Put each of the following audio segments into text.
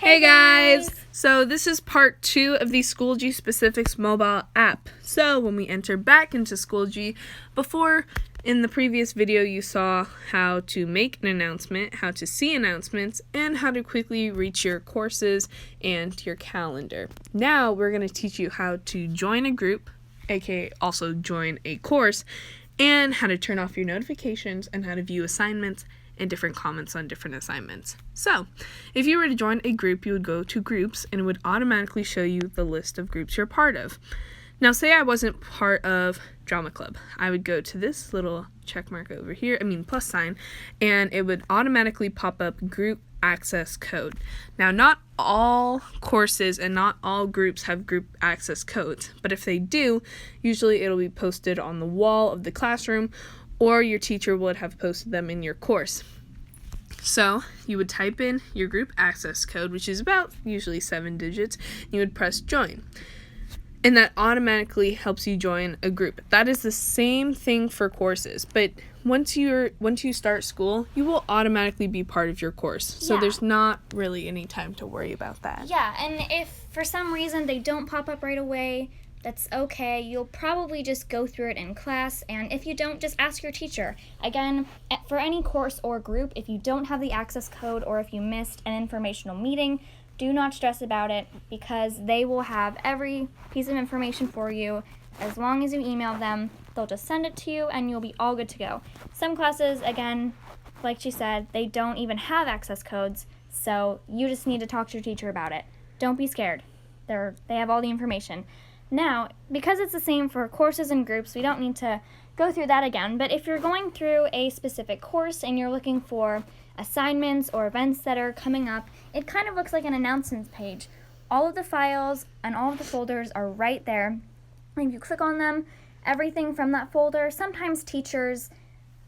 Hey guys! So this is part 2 of the Schoology Specifics mobile app. So when we enter back into Schoology, before in the previous video you saw how to make an announcement, how to see announcements, and how to quickly reach your courses and your calendar. Now we're going to teach you how to join a group, aka also join a course, and how to turn off your notifications and how to view assignments and different comments on different assignments. So, if you were to join a group, you would go to groups and it would automatically show you the list of groups you're part of. Now, say I wasn't part of drama club. I would go to this little check mark over here, plus sign, and it would automatically pop up group access code. Now, not all courses and not all groups have group access codes, but if they do, usually it'll be posted on the wall of the classroom, or your teacher would have posted them in your course. So you would type in your group access code, which is about usually 7 digits. You would press join. And that automatically helps you join a group. That is the same thing for courses, but once you start school, you will automatically be part of your course. So there's not really any time to worry about that. Yeah, and if for some reason they don't pop up right away, that's okay. You'll probably just go through it in class, and if you don't, just ask your teacher. Again, for any course or group, if you don't have the access code or if you missed an informational meeting, do not stress about it because they will have every piece of information for you. As long as you email them, they'll just send it to you and you'll be all good to go. Some classes, again, like she said, they don't even have access codes, so you just need to talk to your teacher about it. Don't be scared. They have all the information. Now, because it's the same for courses and groups, we don't need to go through that again, but if you're going through a specific course and you're looking for assignments or events that are coming up, it kind of looks like an announcements page. All of the files and all of the folders are right there. If you click on them, everything from that folder, sometimes teachers,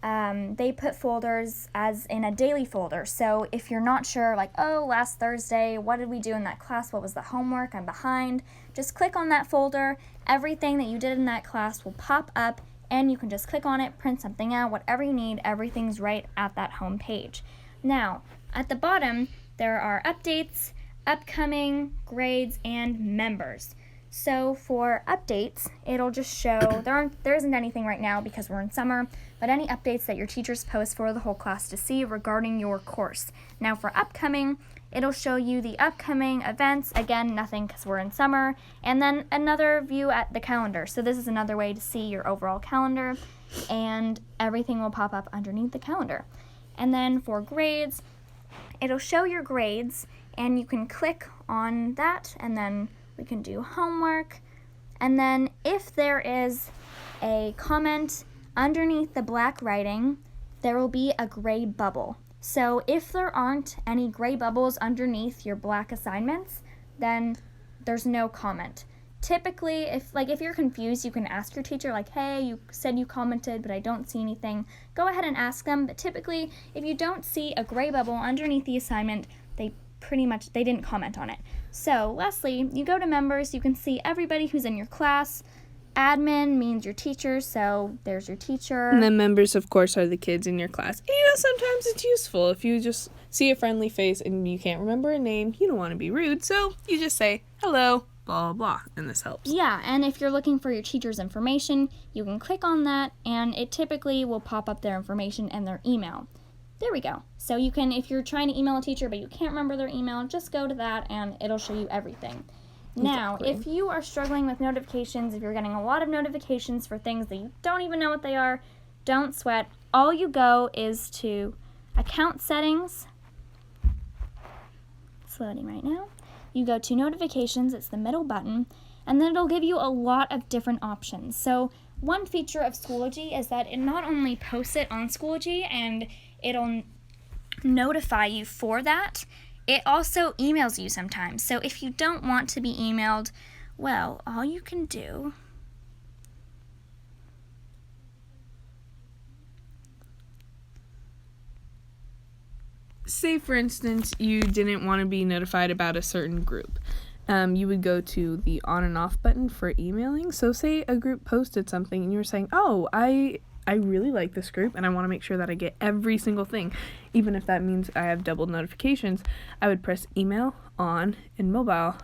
they put folders as in a daily folder. So if you're not sure, like, oh, last Thursday, what did we do in that class? What was the homework? I'm behind. Just click on that folder. Everything that you did in that class will pop up, and you can just click on it, print something out, whatever you need. Everything's right at that home page. Now, at the bottom, there are updates, upcoming, grades, and members. So for updates, it'll just show, there isn't anything right now because we're in summer, but any updates that your teachers post for the whole class to see regarding your course. Now for upcoming, it'll show you the upcoming events, again, nothing because we're in summer, and then another view at the calendar. So this is another way to see your overall calendar, and everything will pop up underneath the calendar. And then for grades, it'll show your grades, and you can click on that, and then we can do homework. And then if there is a comment underneath the black writing, there will be a gray bubble. So if there aren't any gray bubbles underneath your black assignments, then there's no comment. Typically, if you're confused, you can ask your teacher, like, hey, you said you commented, but I don't see anything. Go ahead and ask them. But typically, if you don't see a gray bubble underneath the assignment, they didn't comment on it. So lastly, you go to members, you can see everybody who's in your class. Admin means your teacher, so there's your teacher. And then members, of course, are the kids in your class. And, sometimes it's useful if you just see a friendly face and you can't remember a name. You don't want to be rude, so you just say, hello, blah, blah, blah, and this helps. Yeah, and if you're looking for your teacher's information, you can click on that, and it typically will pop up their information and their email. There we go. So you can, if you're trying to email a teacher but you can't remember their email, just go to that and it'll show you everything. Now, if you are struggling with notifications, if you're getting a lot of notifications for things that you don't even know what they are, don't sweat. All you go is to account settings. It's loading right now. You go to notifications, it's the middle button, and then it'll give you a lot of different options. So one feature of Schoology is that it not only posts it on Schoology and it'll notify you for that, it also emails you sometimes. So if you don't want to be emailed, well, all you can do say, for instance, you didn't want to be notified about a certain group. You would go to the on and off button for emailing. So say a group posted something and you were saying, oh, I I really like this group and I want to make sure that I get every single thing. Even if that means I have double notifications, I would press email on and mobile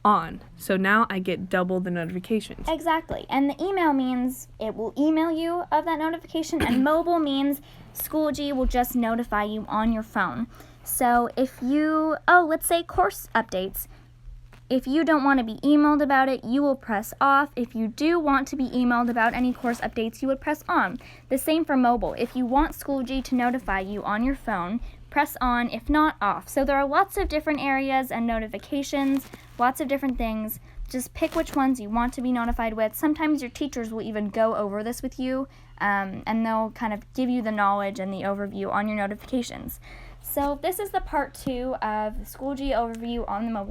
on. So now I get double the notifications. Exactly. And the email means it will email you of that notification, and mobile means Schoology will just notify you on your phone. So if you, let's say course updates, if you don't want to be emailed about it, you will press off. If you do want to be emailed about any course updates, you would press on. The same for mobile. If you want Schoology to notify you on your phone, press on, if not, off. So there are lots of different areas and notifications, lots of different things. Just pick which ones you want to be notified with. Sometimes your teachers will even go over this with you, and they'll kind of give you the knowledge and the overview on your notifications. So this is the part 2 of the Schoology overview on the mobile.